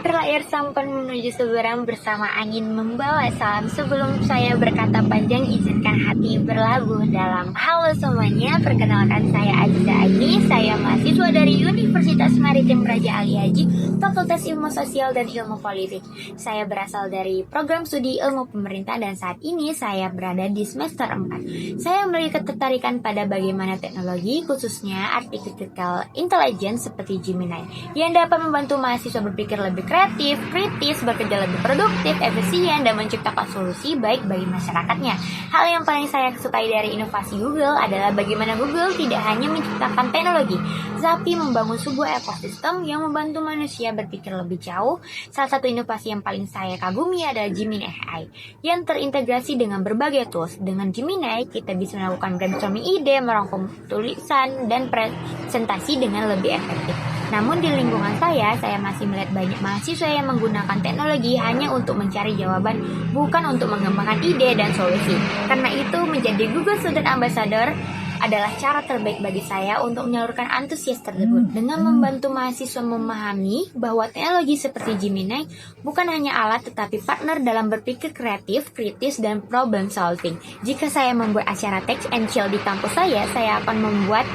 Berlayar sampan menuju seberang bersama angin membawa salam. Sebelum saya berkata panjang, izinkan hati berlabuh dalam. Halo semuanya, perkenalkan saya Aziza Agni. Saya mahasiswa dari Universitas Maritim Raja Ali Haji, Fakultas Ilmu Sosial dan Ilmu Politik. Saya berasal dari program studi ilmu pemerintah dan saat ini saya berada di semester 4. Saya memiliki ketertarikan pada bagaimana teknologi, khususnya artificial intelligence seperti Gemini, yang dapat membantu mahasiswa berpikir lebih kreatif, kritis, bekerja lebih produktif, efisien, dan menciptakan solusi baik bagi masyarakatnya. Hal yang paling saya sukai dari inovasi Google adalah bagaimana Google tidak hanya menciptakan teknologi, tapi membangun sebuah ekosistem yang membantu manusia berpikir lebih jauh. Salah satu inovasi yang paling saya kagumi adalah Gemini AI, yang terintegrasi dengan berbagai tools. Dengan Gemini, kita bisa melakukan brainstorming ide, merangkum tulisan, dan presentasi dengan lebih efektif. Namun di lingkungan saya masih melihat banyak mahasiswa yang menggunakan teknologi hanya untuk mencari jawaban, bukan untuk mengembangkan ide dan solusi. Karena itu, menjadi Google Student Ambassador adalah cara terbaik bagi saya untuk menyalurkan antusias tersebut. Dengan membantu mahasiswa memahami bahwa teknologi seperti Gemini bukan hanya alat tetapi partner dalam berpikir kreatif, kritis, dan problem solving. Jika saya membuat acara Text and Chill di kampus saya akan membuat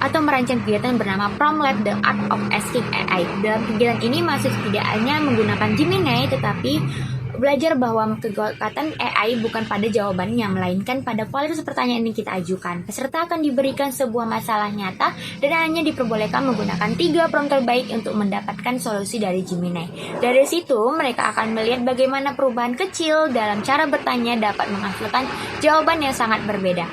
atau merancang kegiatan bernama Prom Lab The Art of Asking AI. Dalam kegiatan ini mahasiswa tidak hanya menggunakan Gemini, tetapi belajar bahwa kekuatan AI bukan pada jawabannya, melainkan pada kualitas pertanyaan yang kita ajukan. Peserta akan diberikan sebuah masalah nyata dan hanya diperbolehkan menggunakan 3 prompt terbaik untuk mendapatkan solusi dari Gemini. Dari situ, mereka akan melihat bagaimana perubahan kecil dalam cara bertanya dapat menghasilkan jawaban yang sangat berbeda.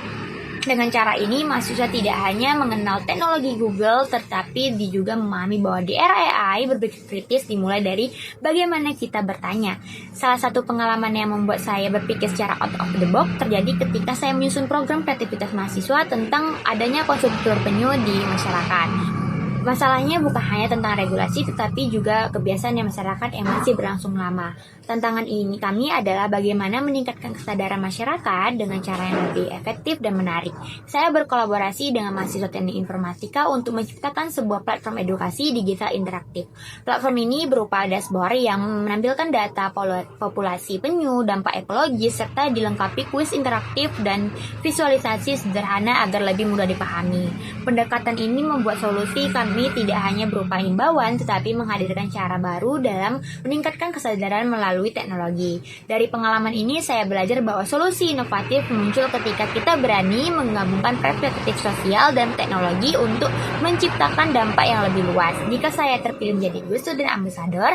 Dengan cara ini, mahasiswa tidak hanya mengenal teknologi Google, tetapi juga memahami bahwa di era AI, berpikir kritis dimulai dari bagaimana kita bertanya. Salah satu pengalaman yang membuat saya berpikir secara out of the box terjadi ketika saya menyusun program kreativitas mahasiswa tentang adanya konsumtor penyu di masyarakat. Masalahnya bukan hanya tentang regulasi, tetapi juga kebiasaan yang masyarakat yang masih berlangsung lama. Tantangan ini kami adalah bagaimana meningkatkan kesadaran masyarakat dengan cara yang lebih efektif dan menarik. Saya berkolaborasi dengan mahasiswa teknik informatika untuk menciptakan sebuah platform edukasi digital interaktif. Platform ini berupa dashboard yang menampilkan data populasi penyu, dampak ekologis, serta dilengkapi kuis interaktif dan visualisasi sederhana agar lebih mudah dipahami. Pendekatan ini membuat solusi kami tidak hanya berupa himbauan, tetapi menghadirkan cara baru dalam meningkatkan kesadaran melalui teknologi. Dari pengalaman ini, saya belajar bahwa solusi inovatif muncul ketika kita berani menggabungkan perspektif sosial dan teknologi untuk menciptakan dampak yang lebih luas. Jika saya terpilih menjadi Google Student Ambassador,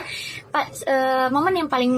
momen yang paling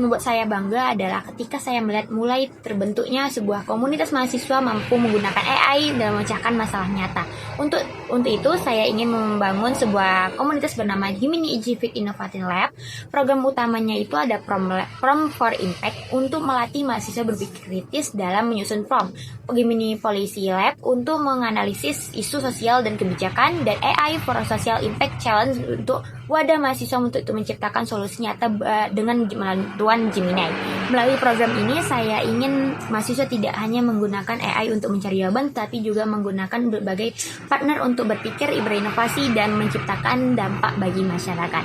membuat saya bangga adalah ketika saya melihat mulai terbentuknya sebuah komunitas mahasiswa mampu menggunakan AI dan memecahkan masalah nyata. Untuk itu, saya ingin membangun sebuah komunitas bernama Gemini Civic Innovative Lab. Program utamanya itu ada Prom for Impact untuk melatih mahasiswa berpikir kritis dalam menyusun prompt, Gemini Policy Lab untuk menganalisis isu sosial dan kebijakan, dan AI for Social Impact Challenge untuk wadah mahasiswa untuk itu menciptakan solusi nyata dengan bantuan Gemini. Melalui program ini, saya ingin mahasiswa tidak hanya menggunakan AI untuk mencari jawaban, tapi juga menggunakan berbagai partner untuk berpikir, berinovasi, dan menciptakan dampak bagi masyarakat.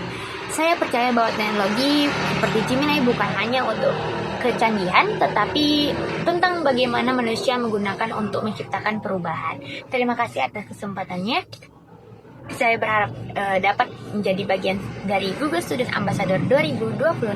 Saya percaya bahwa teknologi seperti Gemini bukan hanya untuk kecanggihan, tetapi tentang bagaimana manusia menggunakan untuk menciptakan perubahan. Terima kasih atas kesempatannya. Saya berharap dapat menjadi bagian dari Google Student Ambassador 2026.